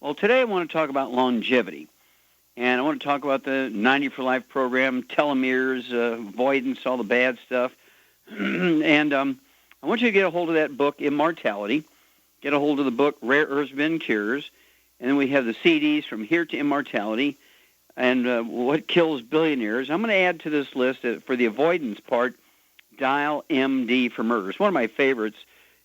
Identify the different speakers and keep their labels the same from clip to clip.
Speaker 1: Well, today I want to talk about longevity. And I want to talk about the 90 for Life program, telomeres, avoidance, all the bad stuff. and I want you to get a hold of that book, Immortality. Get a hold of the book, Rare Earths Ben Cures. And then we have the CDs, From Here to Immortality, and What Kills Billionaires. I'm going to add to this list, for the avoidance part, Dial MD for Murder. It's one of my favorites.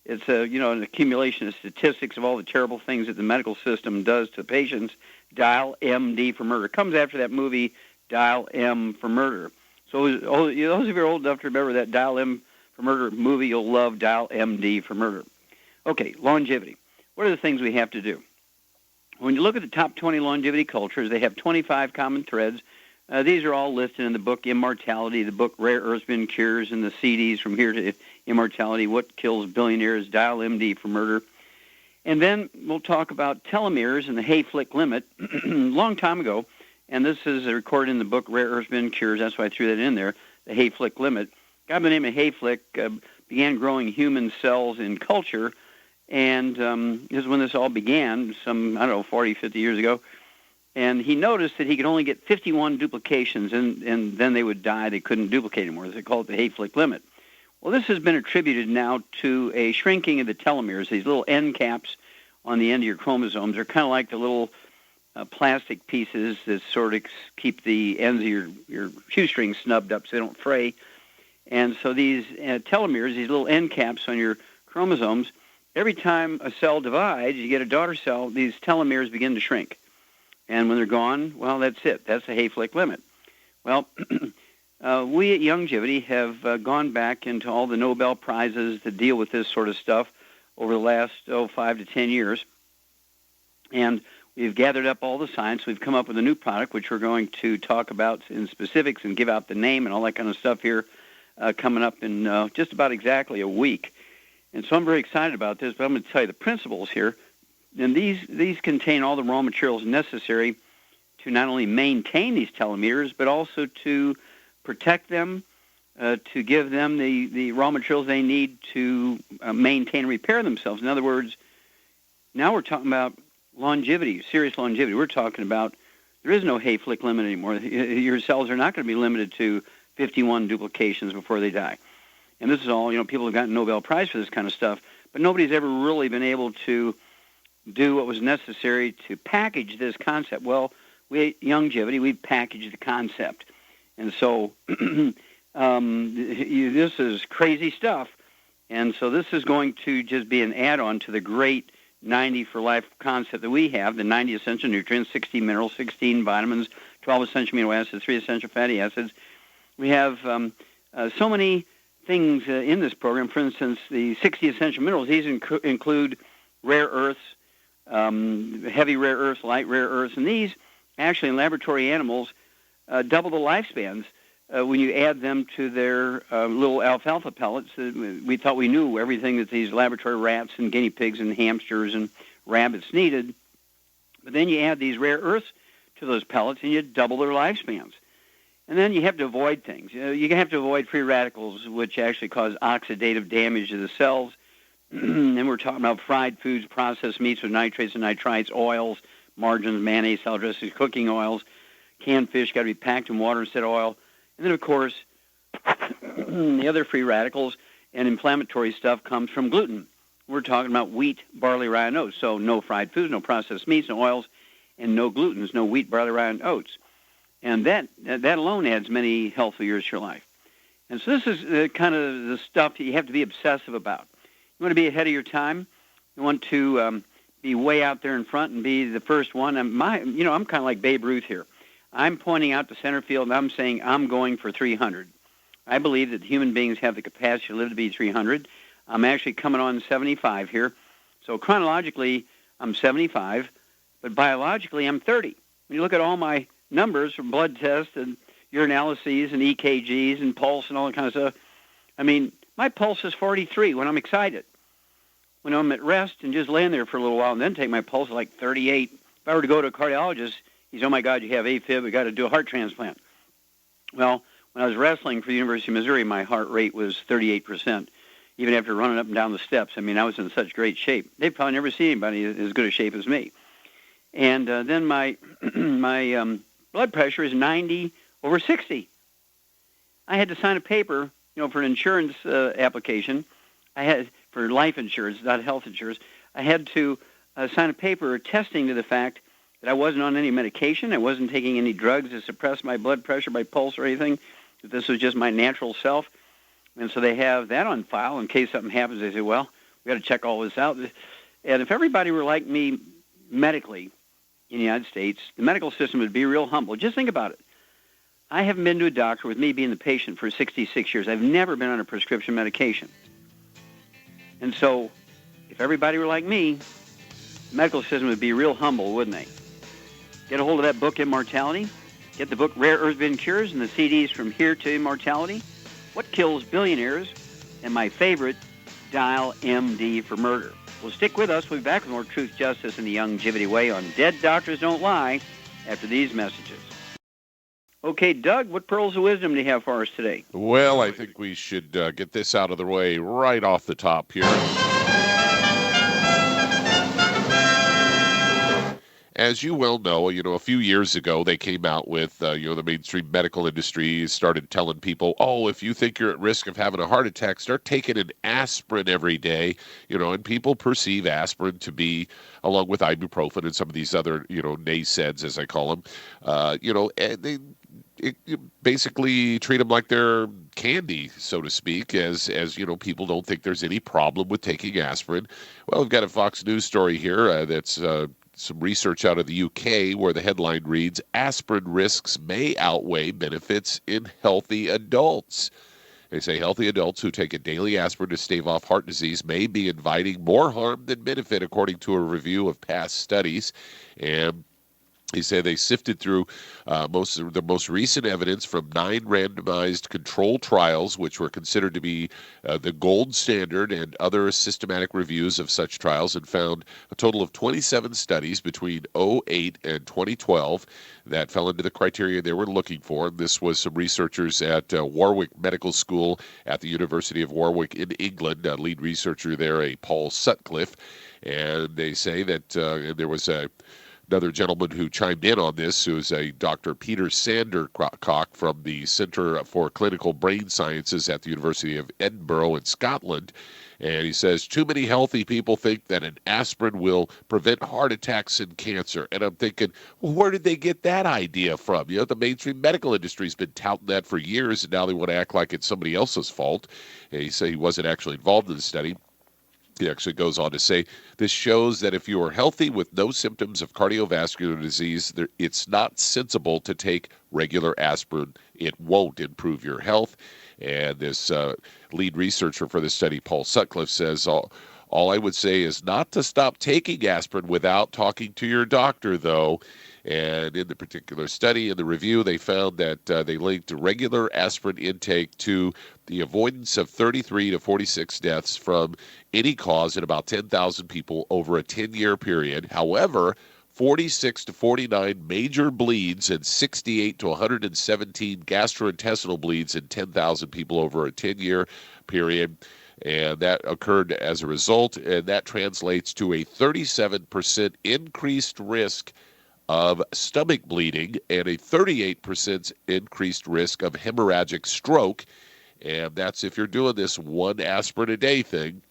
Speaker 1: It's an accumulation of statistics of all the terrible things that the medical system does to patients. Dial MD for Murder. It comes after that movie, Dial M for Murder. So those of you who are old enough to remember that Dial M for Murder movie, you'll love Dial MD for Murder. Okay, longevity. What are the things we have to do? When you look at the top 20 longevity cultures, they have 25 common threads. These are all listed in the book Immortality, the book Rare Earths Ben Cures, and the CDs From Here to Immortality, What Kills Billionaires, Dial MD for Murder. And then we'll talk about telomeres and the Hayflick limit. A long time ago, and this is recorded in the book Rare Earths Ben Cures, that's why I threw that in there, the Hayflick limit. A guy by the name of Hayflick began growing human cells in culture, and this is when this all began, 40, 50 years ago. And he noticed that he could only get 51 duplications, and then they would die. They couldn't duplicate anymore. They call it the Hayflick limit. Well, this has been attributed now to a shrinking of the telomeres. These little end caps on the end of your chromosomes are kind of like the little plastic pieces that sort of keep the ends of your shoestrings snubbed up so they don't fray. And so these telomeres, these little end caps on your chromosomes, every time a cell divides, you get a daughter cell, these telomeres begin to shrink. And when they're gone, well, that's it. That's the Hayflick limit. Well, we at Youngevity have gone back into all the Nobel Prizes that deal with this sort of stuff over the last, 5 to 10 years. And we've gathered up all the science. We've come up with a new product, which we're going to talk about in specifics and give out the name and all that kind of stuff here coming up in just about exactly a week. And so I'm very excited about this, but I'm going to tell you the principles here. And these contain all the raw materials necessary to not only maintain these telomeres, but also to protect them, to give them the raw materials they need to maintain and repair themselves. In other words, now we're talking about longevity, serious longevity. We're talking about there is no Hayflick limit anymore. Your cells are not going to be limited to 51 duplications before they die. And this is all, people have gotten Nobel Prize for this kind of stuff, but nobody's ever really been able to do what was necessary to package this concept. Well, we at Youngevity, we packaged the concept. And so this is crazy stuff. And so this is going to just be an add-on to the great 90 for Life concept that we have, the 90 essential nutrients, 16 minerals, 16 vitamins, 12 essential amino acids, 3 essential fatty acids. We have so many things in this program. For instance, the 60 essential minerals, these include rare earths, heavy rare earths, light rare earths, and these actually in laboratory animals double the lifespans when you add them to their little alfalfa pellets. We thought we knew everything that these laboratory rats and guinea pigs and hamsters and rabbits needed, but then you add these rare earths to those pellets and you double their lifespans. And then you have to avoid things. You have to avoid free radicals, which actually cause oxidative damage to the cells. And we're talking about fried foods, processed meats with nitrates and nitrites, oils, margarines, mayonnaise, salad dressings, cooking oils. Canned fish got to be packed in water instead of oil. And then, of course, the other free radicals and inflammatory stuff comes from gluten. We're talking about wheat, barley, rye, and oats. So no fried foods, no processed meats, no oils, and no glutens, no wheat, barley, rye, and oats. And that alone adds many healthful years to your life. And so this is kind of the stuff that you have to be obsessive about. You want to be ahead of your time. You want to be way out there in front and be the first one. I'm kind of like Babe Ruth here. I'm pointing out the center field, and I'm saying I'm going for 300. I believe that human beings have the capacity to live to be 300. I'm actually coming on 75 here. So chronologically, I'm 75, but biologically, I'm 30. When you look at all my numbers from blood tests and urinalyses and EKGs and pulse and all that kind of stuff, I mean, my pulse is 43 when I'm excited. When I'm at rest and just laying there for a little while and then take my pulse like 38. If I were to go to a cardiologist, he's, oh, my God, you have AFib, we got to do a heart transplant. Well, when I was wrestling for the University of Missouri, my heart rate was 38%, even after running up and down the steps. I mean, I was in such great shape. They've probably never seen anybody in as good a shape as me. And then my my blood pressure is 90/60. I had to sign a paper, for an insurance application. I had for life insurance, not health insurance. I had to sign a paper attesting to the fact that I wasn't on any medication. I wasn't taking any drugs to suppress my blood pressure, my pulse, or anything. That this was just my natural self. And so they have that on file in case something happens. They say, well, we got to check all this out. And if everybody were like me medically in the United States, the medical system would be real humble. Just think about it. I haven't been to a doctor, with me being the patient, for 66 years. I've never been on a prescription medication. And so if everybody were like me, the medical system would be real humble, wouldn't they? Get a hold of that book, Immortality. Get the book, Rare Earth-Bend Cures, and the CDs From Here to Immortality, What Kills Billionaires, and my favorite, Dial MD for Murder. Well, stick with us. We'll be back with more Truth, Justice, and the Youngevity Way on Dead Doctors Don't Lie after these messages. Okay, Doug, what pearls of wisdom do you have for us today?
Speaker 2: Well, I think we should get this out of the way right off the top here. As you well know, a few years ago, they came out with, the mainstream medical industry started telling people, if you think you're at risk of having a heart attack, start taking an aspirin every day, and people perceive aspirin to be, along with ibuprofen and some of these other, NSAIDs, as I call them, and they basically treat them like they're candy, so to speak, as people don't think there's any problem with taking aspirin. Well, we've got a Fox News story here that's some research out of the UK where the headline reads, aspirin risks may outweigh benefits in healthy adults. They say healthy adults who take a daily aspirin to stave off heart disease may be inviting more harm than benefit, according to a review of past studies. And he said they sifted through the most recent evidence from 9 randomized control trials, which were considered to be the gold standard, and other systematic reviews of such trials, and found a total of 27 studies between 2008 and 2012 that fell into the criteria they were looking for. This was some researchers at Warwick Medical School at the University of Warwick in England, a lead researcher there, a Paul Sutcliffe. And they say that there was another gentleman who chimed in on this, who is a Dr. Peter Sandercock from the Center for Clinical Brain Sciences at the University of Edinburgh in Scotland. And he says, too many healthy people think that an aspirin will prevent heart attacks and cancer. And I'm thinking, well, where did they get that idea from? The mainstream medical industry's been touting that for years, and now they want to act like it's somebody else's fault. And he said he wasn't actually involved in the study. He actually goes on to say, this shows that if you are healthy with no symptoms of cardiovascular disease, it's not sensible to take regular aspirin. It won't improve your health. And this lead researcher for the study, Paul Sutcliffe, says, all I would say is not to stop taking aspirin without talking to your doctor, though. And in the particular study, in the review, they found that they linked regular aspirin intake to the avoidance of 33 to 46 deaths from any cause in about 10,000 people over a 10-year period. However, 46 to 49 major bleeds and 68 to 117 gastrointestinal bleeds in 10,000 people over a 10-year period. And that occurred as a result, and that translates to a 37% increased risk of stomach bleeding and a 38% increased risk of hemorrhagic stroke. And that's if you're doing this one aspirin a day thing.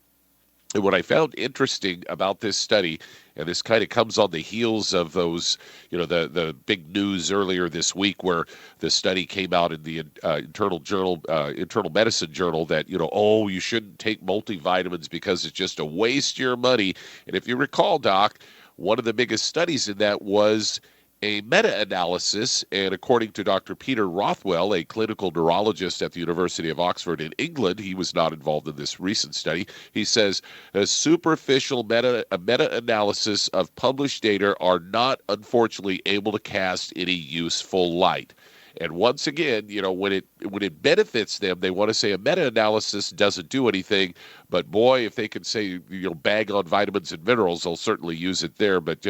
Speaker 2: And what I found interesting about this study, and this kind of comes on the heels of those, the big news earlier this week where the study came out in the Internal Medicine Journal that, you shouldn't take multivitamins because it's just a waste of your money. And if you recall, Doc, one of the biggest studies in that was a meta-analysis, and according to Dr. Peter Rothwell, a clinical neurologist at the University of Oxford in England, he was not involved in this recent study. He says a superficial meta-analysis of published data are not, unfortunately, able to cast any useful light. And once again, when it benefits them, they want to say a meta-analysis doesn't do anything. But boy, if they can say, bag on vitamins and minerals, they'll certainly use it there. But,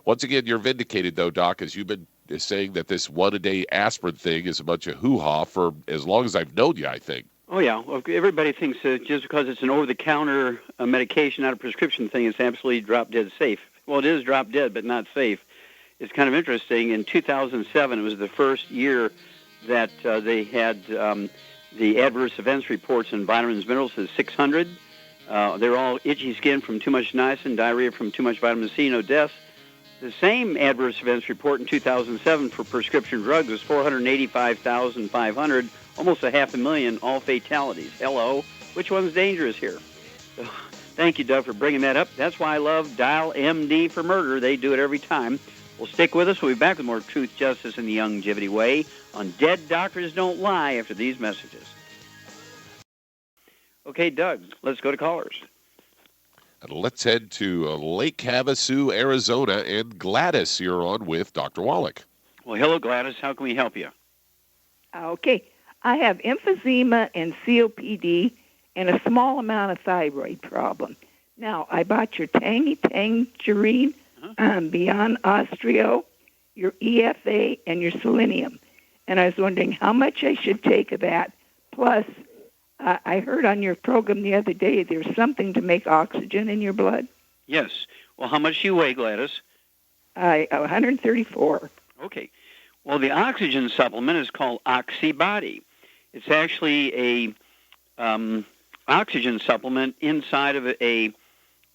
Speaker 2: once again, you're vindicated, though, Doc, as you've been saying that this one-a-day aspirin thing is a bunch of hoo-ha for as long as I've known you, I think.
Speaker 1: Oh, yeah. Well, everybody thinks just because it's an over-the-counter medication, not a prescription thing, it's absolutely drop-dead safe. Well, it is drop dead, but not safe. It's kind of interesting. In 2007, it was the first year that they had the adverse events reports in vitamins and minerals is 600. They're all itchy skin from too much niacin, diarrhea from too much vitamin C, no deaths. The same adverse events report in 2007 for prescription drugs was 485,500, almost 500,000, all fatalities. Hello, which one's dangerous here? So, thank you, Doug, for bringing that up. That's why I love Dial MD for Murder. They do it every time. Well, stick with us. We'll be back with more Truth, Justice, and the Longevity Way on Dead Doctors Don't Lie after these messages. Okay, Doug, let's go to callers.
Speaker 2: Let's head to Lake Havasu, Arizona, and Gladys, you're on with Dr. Wallach.
Speaker 1: Well, hello, Gladys. How can we help you?
Speaker 3: Okay. I have emphysema and COPD and a small amount of thyroid problem. Now, I bought your Tangerine, Beyond Osteo, your EFA, and your Selenium. And I was wondering how much I should take of that. Plus, I heard on your program the other day there's something to make oxygen in your blood.
Speaker 1: Yes. Well, how much do you weigh, Gladys?
Speaker 3: 134.
Speaker 1: Okay. Well, the oxygen supplement is called Oxybody. It's actually a oxygen supplement inside of a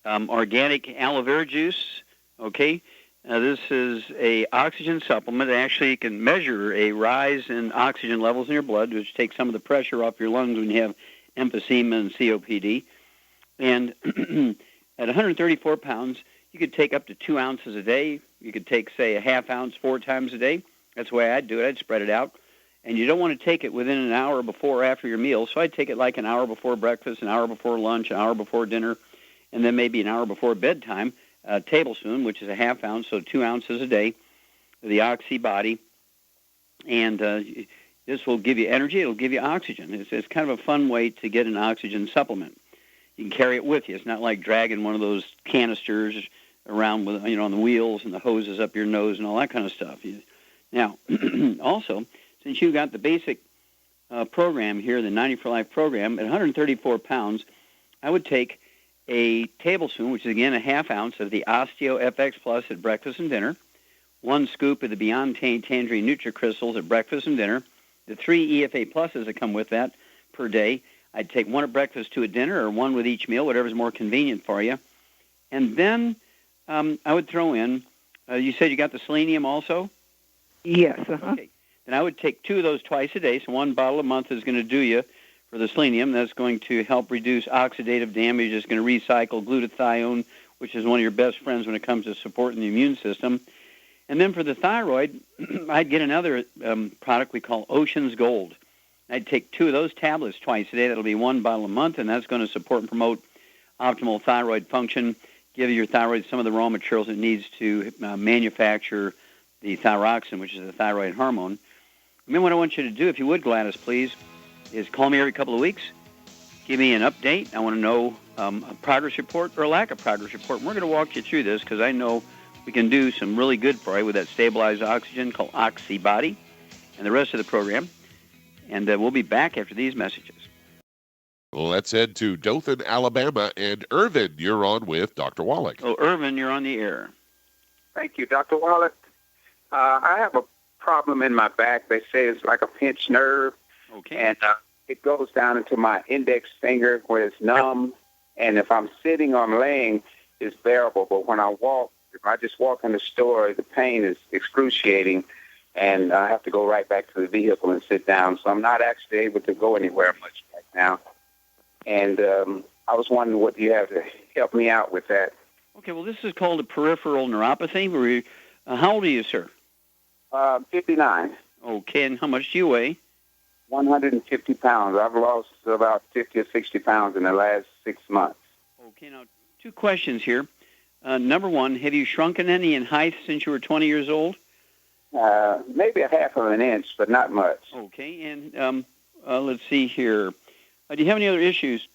Speaker 1: organic aloe vera juice. Okay. This is a oxygen supplement. It actually can measure a rise in oxygen levels in your blood, which takes some of the pressure off your lungs when you have emphysema and COPD. And at 134 pounds, you could take up to 2 ounces a day. You could take, say, a half ounce 4 times a day. That's the way I'd do it. I'd spread it out. And you don't want to take it within an hour before or after your meal. So I'd take it like an hour before breakfast, an hour before lunch, an hour before dinner, and then maybe an hour before bedtime. A tablespoon, which is a half ounce, so 2 ounces a day, of the Oxybody. And this will give you energy. It'll give you oxygen. It's kind of a fun way to get an oxygen supplement. You can carry it with you. It's not like dragging one of those canisters around with, on the wheels and the hoses up your nose and all that kind of stuff. Now, also, since you got the basic program here, the 90 for Life program, at 134 pounds, I would take a tablespoon, which is, again, a half ounce of the Osteo FX Plus at breakfast and dinner, 1 scoop of the Beyond Tangerine NutriCrystals at breakfast and dinner, the 3 EFA Pluses that come with that per day. I'd take 1 at breakfast, 2 at dinner, or 1 with each meal, whatever's more convenient for you. And then I would throw in, you said you got the selenium also?
Speaker 3: Yes.
Speaker 1: Okay. Then I would take 2 of those twice a day, so 1 bottle a month is going to do you for the selenium. That's going to help reduce oxidative damage. It's going to recycle glutathione, which is one of your best friends when it comes to supporting the immune system. And then for the thyroid, I'd get another product we call Ocean's Gold. I'd take 2 of those tablets twice a day. That'll be 1 bottle a month, and that's going to support and promote optimal thyroid function, give your thyroid some of the raw materials it needs to manufacture the thyroxine, which is the thyroid hormone. And then what I want you to do, if you would, Gladys, please, is call me every couple of weeks. Give me an update. I want to know a progress report or a lack of progress report. And we're going to walk you through this because I know we can do some really good for you with that stabilized oxygen called Oxybody and the rest of the program. And we'll be back after these messages.
Speaker 2: Let's head to Dothan, Alabama, and Irvin, you're on with Dr. Wallach.
Speaker 1: Oh, Irvin, you're on the air.
Speaker 4: Thank you, Dr. Wallach. I have a problem in my back. They say it's like a pinched nerve.
Speaker 1: Okay.
Speaker 4: And it goes down into my index finger where it's numb. And if I'm sitting or I'm laying, it's bearable. But when I walk, if I just walk in the store, the pain is excruciating. And I have to go right back to the vehicle and sit down. So I'm not actually able to go anywhere much right now. And I was wondering what you have to help me out with that.
Speaker 1: Okay, well, this is called a peripheral neuropathy. How old are you, sir?
Speaker 4: 59.
Speaker 1: Okay, and how much do you weigh?
Speaker 4: 150 pounds. I've lost about 50 or 60 pounds in the last 6 months.
Speaker 1: Okay, now 2 questions here. Number 1, have you shrunken any in height since you were 20 years old?
Speaker 4: Maybe a half of an inch, but not much.
Speaker 1: Okay, and let's see here. Do you have any other issues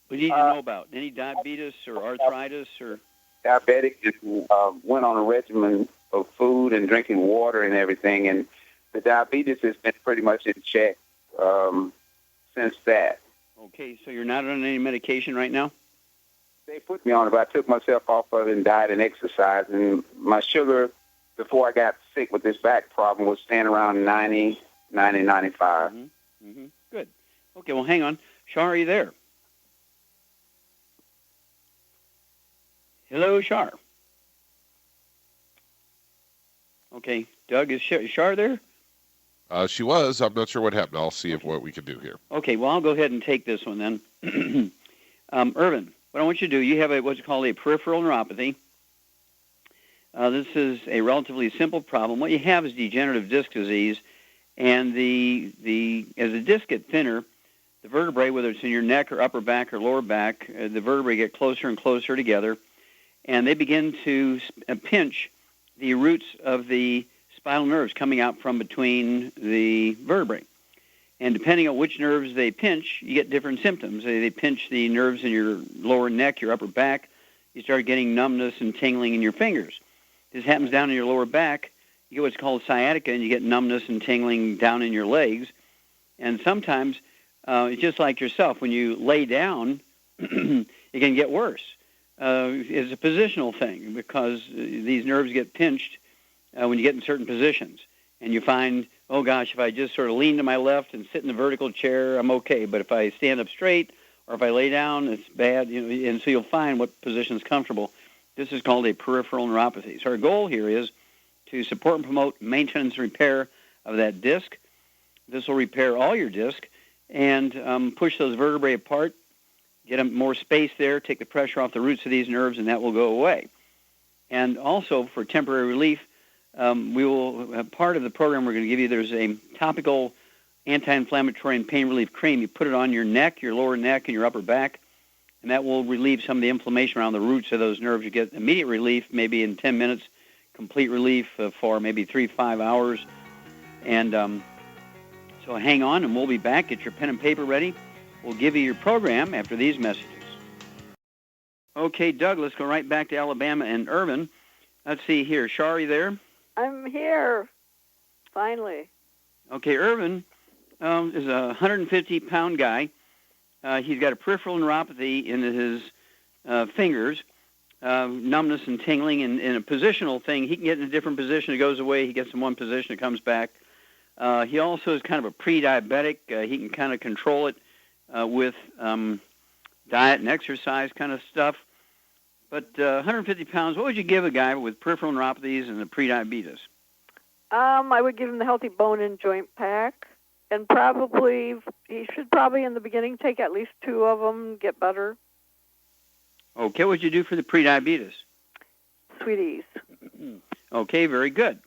Speaker 1: we need to know about? Any diabetes or arthritis or?
Speaker 4: Diabetic. Went on a regimen of food and drinking water and everything, and the diabetes has been pretty much in check since that.
Speaker 1: Okay, so you're not on any medication right now?
Speaker 4: They put me on it, but I took myself off of it and diet and exercise. And my sugar, before I got sick with this back problem, was staying around 90, 95.
Speaker 1: Good. Okay, well, hang on. Shar, are you there? Hello, Shar. Okay, Doug, is Shar there?
Speaker 2: She was. I'm not sure what happened. I'll see what we can do here.
Speaker 1: Okay, well, I'll go ahead and take this one then. Irvin, what I want you to do, you have what's called a peripheral neuropathy. This is a relatively simple problem. What you have is degenerative disc disease, and as the disc get thinner, the vertebrae, whether it's in your neck or upper back or lower back, the vertebrae get closer and closer together, and they begin to pinch the roots of the spinal nerves coming out from between the vertebrae. And depending on which nerves they pinch, you get different symptoms. They pinch the nerves in your lower neck, your upper back. You start getting numbness and tingling in your fingers. This happens down in your lower back. You get what's called sciatica, and you get numbness and tingling down in your legs. And sometimes it's just like yourself. When you lay down, it can get worse. It's a positional thing because these nerves get pinched when you get in certain positions. And you find, oh, gosh, if I just sort of lean to my left and sit in the vertical chair, I'm okay. But if I stand up straight or if I lay down, it's bad. And so you'll find what position is comfortable. This is called a peripheral neuropathy. So our goal here is to support and promote maintenance and repair of that disc. This will repair all your disc and push those vertebrae apart, get more space there, take the pressure off the roots of these nerves, and that will go away. And also, for temporary relief, we will, part of the program we're going to give you, there's a topical anti-inflammatory and pain relief cream. You put it on your neck, your lower neck, and your upper back, and that will relieve some of the inflammation around the roots of those nerves. You get immediate relief, maybe in 10 minutes, complete relief for maybe 3 to 5 hours. And so hang on, and we'll be back. Get your pen and paper ready. We'll give you your program after these messages. Okay, Doug, let's go right back to Alabama and Irvin. Let's see here. Shar, are you there?
Speaker 5: I'm here, finally.
Speaker 1: Okay, Irvin is a 150-pound guy. He's got a peripheral neuropathy in his fingers, numbness and tingling, and in a positional thing. He can get in a different position. It goes away. He gets in one position. It comes back. He also is kind of a pre-diabetic. He can kind of control it with diet and exercise kind of stuff. But 150 pounds, what would you give a guy with peripheral neuropathies and the pre-diabetes?
Speaker 5: I would give him the Healthy Bone and Joint Pack, and he should probably in the beginning take at least 2 of them, get better.
Speaker 1: Okay, what would you do for the pre-diabetes?
Speaker 5: Sweeties.
Speaker 1: Okay, very good.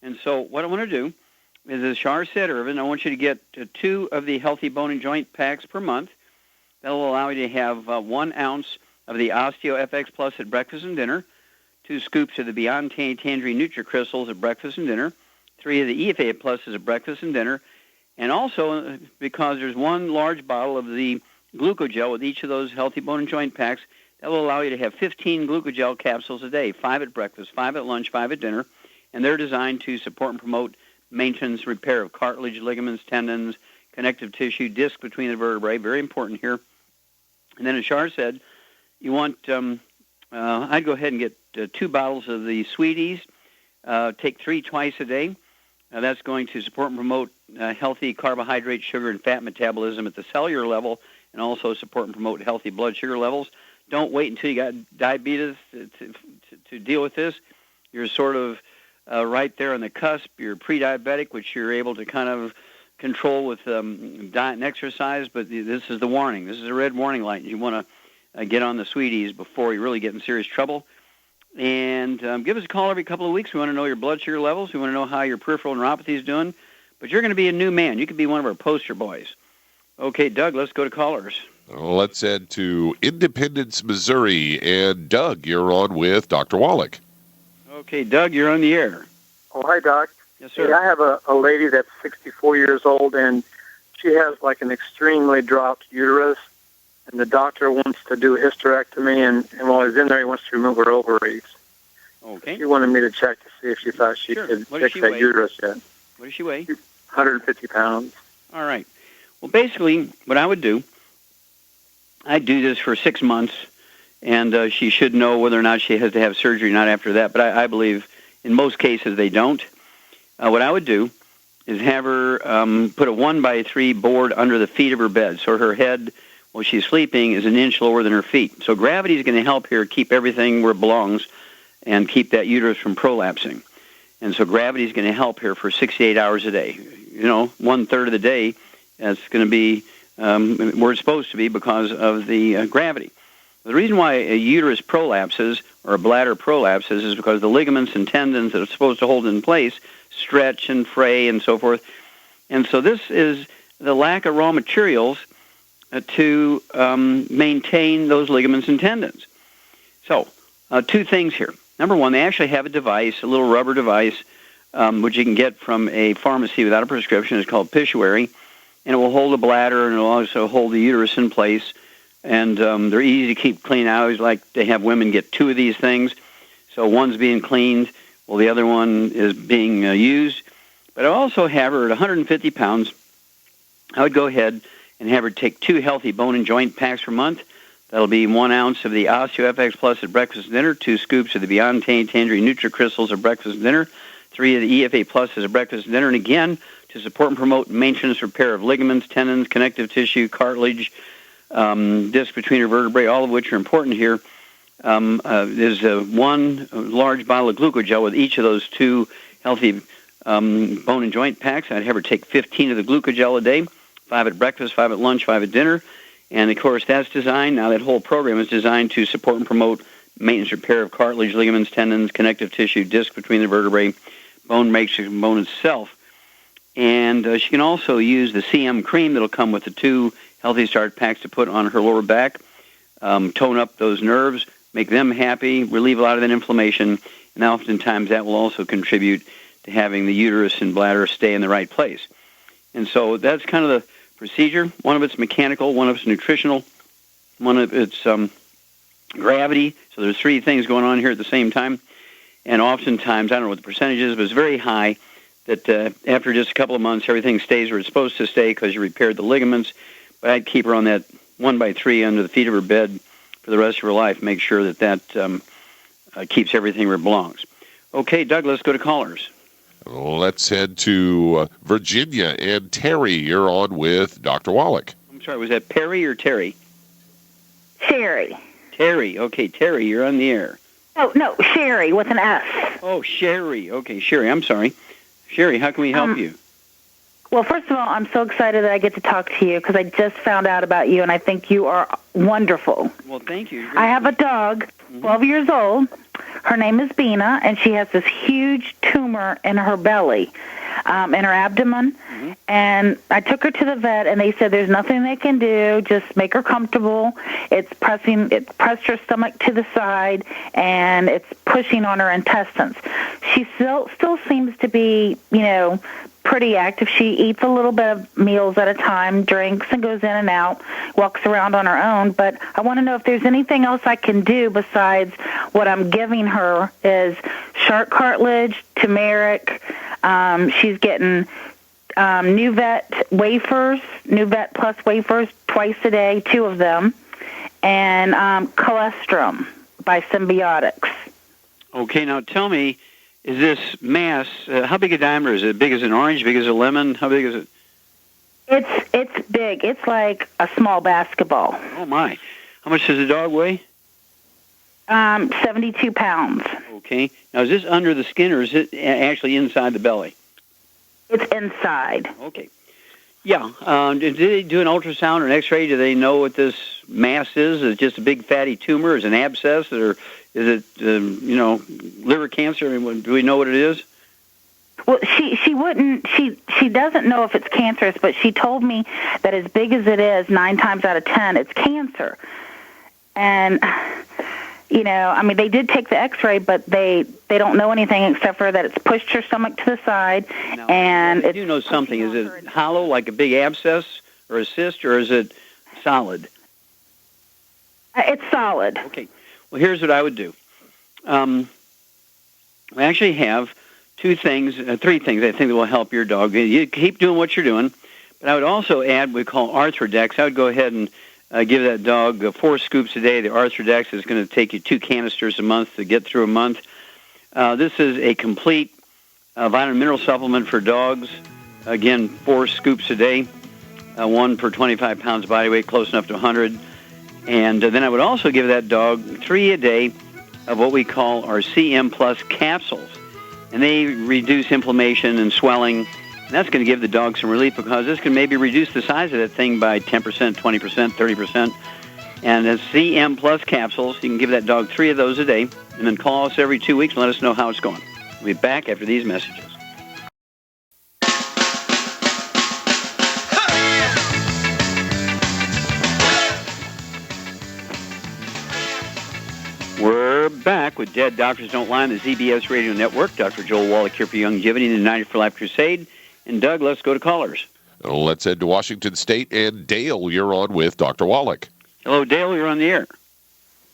Speaker 1: And so what I want to do is, as Shar said, Irvin, I want you to get 2 of the Healthy Bone and Joint Packs per month. That will allow you to have 1 ounce of the Osteo FX Plus at breakfast and dinner, 2 scoops of the Beyond Tangerine Nutri-Crystals at breakfast and dinner, 3 of the EFA Pluses at breakfast and dinner, and also, because there's 1 large bottle of the Glucogel with each of those Healthy Bone and Joint Packs, that will allow you to have 15 Glucogel capsules a day, 5 at breakfast, 5 at lunch, 5 at dinner, and they're designed to support and promote maintenance, repair of cartilage, ligaments, tendons, connective tissue, disc between the vertebrae, very important here. And then as Shar said, you want, I'd go ahead and get 2 bottles of the Sweeties, take 3 twice a day. That's going to support and promote healthy carbohydrate, sugar, and fat metabolism at the cellular level, and also support and promote healthy blood sugar levels. Don't wait until you got diabetes to deal with this. You're sort of right there on the cusp. You're pre-diabetic, which you're able to kind of control with diet and exercise, but this is the warning. This is a red warning light. You want to get on the Sweeties before you really get in serious trouble. And give us a call every couple of weeks. We want to know your blood sugar levels. We want to know how your peripheral neuropathy is doing. But you're going to be a new man. You could be one of our poster boys. Okay, Doug, let's go to callers.
Speaker 2: Let's head to Independence, Missouri. And Doug, you're on with Dr. Wallach.
Speaker 1: Okay, Doug, you're on the air.
Speaker 6: Oh, hi, Doc.
Speaker 1: Yes, sir.
Speaker 6: Hey, I have a lady that's 64 years old, and she has like an extremely dropped uterus, and the doctor wants to do a hysterectomy, and while he's in there, he wants to remove her ovaries.
Speaker 1: Okay.
Speaker 6: She wanted me to check to see if she thought she could fix that uterus yet.
Speaker 1: What does she weigh?
Speaker 6: 150 pounds.
Speaker 1: All right. Well, basically, what I would do, I'd do this for 6 months, and she should know whether or not she has to have surgery or not after that. But I believe in most cases they don't. What I would do is have her put a 1x3 board under the feet of her bed, so her head, while she's sleeping, is an inch lower than her feet. So gravity is going to help here keep everything where it belongs and keep that uterus from prolapsing. And so gravity is going to help here for 68 hours a day. 1/3 of the day, that's going to be where it's supposed to be because of the gravity. The reason why a uterus prolapses or a bladder prolapses is because the ligaments and tendons that are supposed to hold it in place stretch and fray and so forth. And so this is the lack of raw materials to maintain those ligaments and tendons. So, two things here. Number one, they actually have a device, a little rubber device, which you can get from a pharmacy without a prescription. It's called Pituary, and it will hold the bladder, and it will also hold the uterus in place. And they're easy to keep clean. I always like to have women get two of these things. So one's being cleaned, while the other one is being used. But I also have her at 150 pounds. I would go ahead and have her take 2 healthy bone and joint packs per month. That'll be 1 ounce of the OsteoFX Plus at breakfast and dinner, 2 scoops of the Beyond Tangerine NutriCrystals at breakfast and dinner, 3 of the EFA Plus at breakfast and dinner, and again, to support and promote maintenance repair of ligaments, tendons, connective tissue, cartilage, disc between her vertebrae, all of which are important here. There's 1 large bottle of glucogel with each of those 2 healthy bone and joint packs. I'd have her take 15 of the glucogel a day, 5 at breakfast, 5 at lunch, 5 at dinner. And, of course, that's designed, now that whole program is designed to support and promote maintenance repair of cartilage, ligaments, tendons, connective tissue, disc between the vertebrae, bone matrix, and bone itself. And she can also use the CM cream that will come with the 2 Healthy Start packs to put on her lower back, tone up those nerves, make them happy, relieve a lot of that inflammation, and oftentimes that will also contribute to having the uterus and bladder stay in the right place. And so that's kind of the procedure. One of it's mechanical, one of it's nutritional, one of it's gravity. So there's 3 things going on here at the same time. And oftentimes, I don't know what the percentage is, but it's very high that after just a couple of months, everything stays where it's supposed to stay because you repaired the ligaments. But I'd keep her on that 1x3 under the feet of her bed for the rest of her life. Make sure that keeps everything where it belongs. Okay, Doug, let's go to callers.
Speaker 2: Let's head to Virginia. And Terry, you're on with Dr. Wallach.
Speaker 1: I'm sorry, was that Perry or Terry?
Speaker 7: Sherry.
Speaker 1: Terry. Okay, Terry, you're on the air.
Speaker 7: Oh, no, Sherry with an S.
Speaker 1: Oh, Sherry. Okay, Sherry, I'm sorry. Sherry, how can we help you?
Speaker 7: Well, first of all, I'm so excited that I get to talk to you because I just found out about you, and I think you are wonderful.
Speaker 1: Well, thank you.
Speaker 7: I have a dog, 12 years old. Her name is Bina, and she has this huge tumor in her belly, in her abdomen. And I took her to the vet, and they said there's nothing they can do. Just make her comfortable. It pressed her stomach to the side, and it's pushing on her intestines. She still seems to be, pretty active. She eats a little bit of meals at a time, drinks and goes in and out, walks around on her own. But I want to know if there's anything else I can do besides what I'm giving her is shark cartilage, turmeric. She's getting NuVet wafers, NuVet Plus wafers twice a day, 2 of them, and Colostrum by Symbiotics.
Speaker 1: Okay, now tell me, is this mass, how big a diameter is it? Big as an orange, big as a lemon? How big is it?
Speaker 7: It's big. It's like a small basketball.
Speaker 1: Oh, my. How much does the dog weigh?
Speaker 7: 72 pounds.
Speaker 1: Okay. Now, is this under the skin, or is it actually inside the belly?
Speaker 7: It's inside.
Speaker 1: Okay. Yeah. Did they do an ultrasound or an X-ray? Do they know what this mass is? Is it just a big fatty tumor? Is it an abscess? Or is it, liver cancer? I mean, do we know what it is?
Speaker 7: Well, she wouldn't. She doesn't know if it's cancerous, but she told me that as big as it is, 9 times out of 10, it's cancer. And they did take the X-ray, but they don't know anything except for that it's pushed her stomach to the side.
Speaker 1: Now,
Speaker 7: and
Speaker 1: I do know something. Is it hollow, like a big abscess or a cyst, or is it solid?
Speaker 7: It's solid.
Speaker 1: Okay. Well, here's what I would do. I actually have 3 things I think that will help your dog. You keep doing what you're doing, but I would also add what we call Arthrodex. I would go ahead and give that dog 4 scoops a day. The Arthrodex is going to take you 2 canisters a month to get through a month. This is a complete vitamin mineral supplement for dogs. Again, 4 scoops a day, 1 per 25 pounds body weight, close enough to 100. And then I would also give that dog 3 a day of what we call our CM Plus capsules. And they reduce inflammation and swelling. And that's going to give the dog some relief because this can maybe reduce the size of that thing by 10%, 20%, 30%. And as CM Plus capsules, you can give that dog 3 of those a day, and then call us every 2 weeks and let us know how it's going. We'll be back after these messages. We're back with Dead Doctors Don't Lie on the ZBS Radio Network. Dr. Joel Wallach here for Longevity and the 90 for Life Crusade. And Doug, let's go to callers.
Speaker 2: Let's head to Washington State. And Dale, you're on with Dr. Wallach.
Speaker 1: Hello, Dale. You're on the air.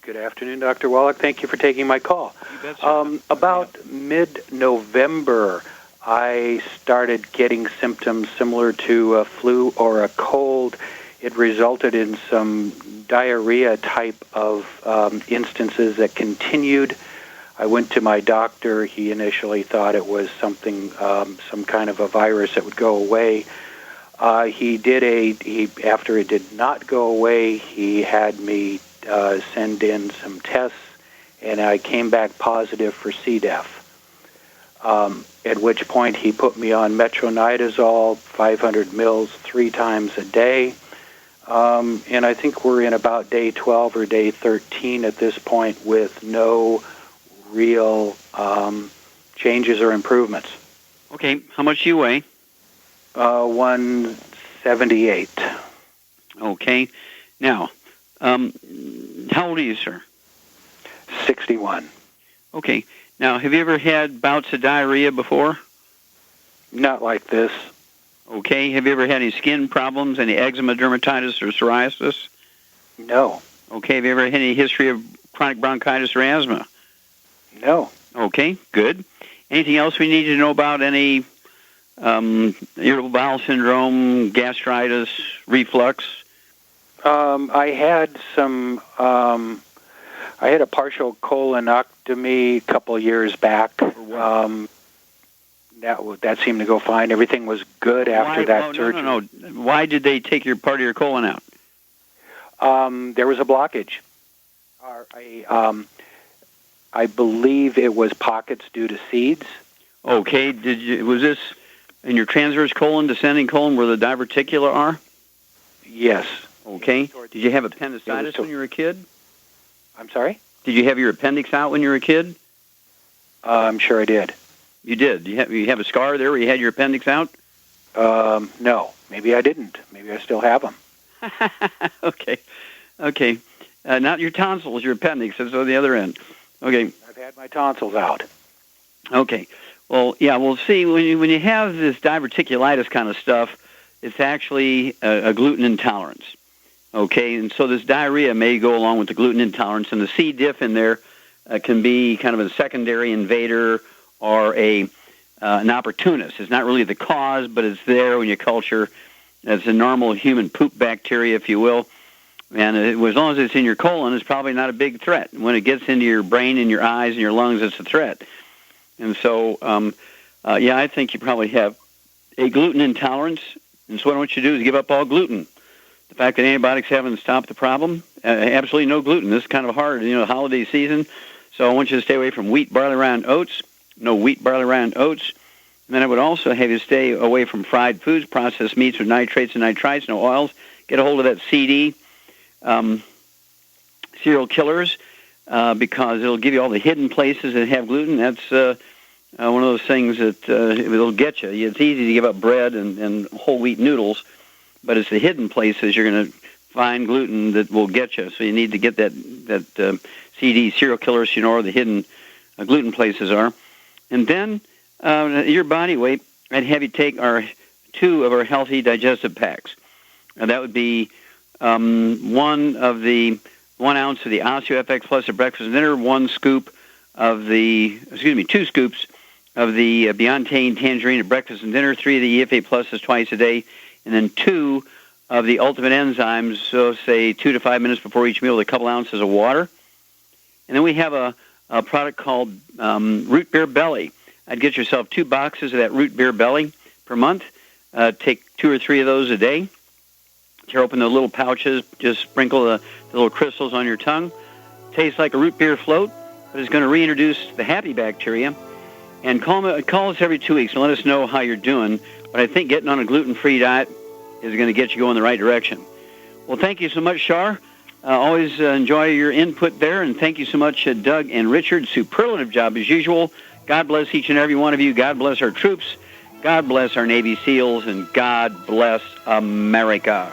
Speaker 8: Good afternoon, Dr. Wallach. Thank you for taking my call.
Speaker 1: You bet, sir.
Speaker 8: About mid-November, I started getting symptoms similar to a flu or a cold. It resulted in some diarrhea type of instances that continued. I went to my doctor. He initially thought it was something, some kind of a virus that would go away. After it did not go away, he had me send in some tests, and I came back positive for C. diff. At which point he put me on metronidazole, 500 mils, 3 times a day. And I think we're in about day 12 or day 13 at this point with no real changes or improvements.
Speaker 1: Okay, how much do you weigh?
Speaker 8: 178.
Speaker 1: Okay. Now, how old are you, sir?
Speaker 8: 61.
Speaker 1: Okay. Now, have you ever had bouts of diarrhea before?
Speaker 8: Not like this.
Speaker 1: Okay. Have you ever had any skin problems, any eczema, dermatitis, or psoriasis?
Speaker 8: No.
Speaker 1: Okay. Have you ever had any history of chronic bronchitis or asthma?
Speaker 8: No.
Speaker 1: Okay, good. Anything else we need to know about? Any irritable bowel syndrome, gastritis, reflux?
Speaker 8: I had a partial colonectomy a couple years back. That seemed to go fine. Everything was good after that surgery.
Speaker 1: No. Why did they take your part of your colon out?
Speaker 8: There was a blockage. I believe it was pockets due to seeds.
Speaker 1: Okay. Was this in your transverse colon, descending colon, where the diverticula are?
Speaker 8: Yes.
Speaker 1: Okay. Did you have appendicitis when you were a kid?
Speaker 8: I'm sorry?
Speaker 1: Did you have your appendix out when you were a kid?
Speaker 8: I'm sure I did.
Speaker 1: You did. You have a scar there where you had your appendix out?
Speaker 8: No. Maybe I didn't. Maybe I still have them.
Speaker 1: Okay. Not your tonsils, your appendix. That's on the other end. Okay.
Speaker 8: I've had my tonsils out.
Speaker 1: Okay. Well, yeah, we'll see. When you have this diverticulitis kind of stuff, it's actually a gluten intolerance. Okay, and so this diarrhea may go along with the gluten intolerance, and the C. diff in there can be kind of a secondary invader or an opportunist. It's not really the cause, but it's there when you culture. It's a normal human poop bacteria, if you will. And as long as it's in your colon, it's probably not a big threat. When it gets into your brain and your eyes and your lungs, it's a threat. And so, I think you probably have a gluten intolerance. And so what I want you to do is give up all gluten. The fact that antibiotics haven't stopped the problem, absolutely no gluten. This is kind of hard, holiday season. So I want you to stay away from wheat, barley, rye, and oats. No wheat, barley, rye, and oats. And then I would also have you stay away from fried foods, processed meats with nitrates and nitrites, no oils. Get a hold of that CD, cereal killers, because it'll give you all the hidden places that have gluten. That's one of those things that it'll get you. It's easy to give up bread and whole wheat noodles, but it's the hidden places you're going to find gluten that will get you. So you need to get that CD, cereal killers, so you know where the hidden gluten places are. And then your body weight, I'd have you take 2 of our healthy digestive packs. And that would be 1 ounce of the OsteoFX Plus at breakfast and dinner, 2 scoops of the Beyond Tangerine at breakfast and dinner, 3 of the EFA Pluses twice a day, and then 2 of the Ultimate Enzymes, so say 2 to 5 minutes before each meal with a couple ounces of water. And then we have a product called Root Beer Belly. I'd get yourself 2 boxes of that Root Beer Belly per month. Take 2 or 3 of those a day. Tear open the little pouches, just sprinkle the little crystals on your tongue. Tastes like a root beer float, but it's going to reintroduce the happy bacteria. And call us every 2 weeks and let us know how you're doing. But I think getting on a gluten-free diet is going to get you going the right direction. Well, thank you so much, Shar. Always enjoy your input there, and thank you so much, Doug and Richard. Superlative job as usual. God bless each and every one of you. God bless our troops. God bless our Navy SEALs, and God bless America.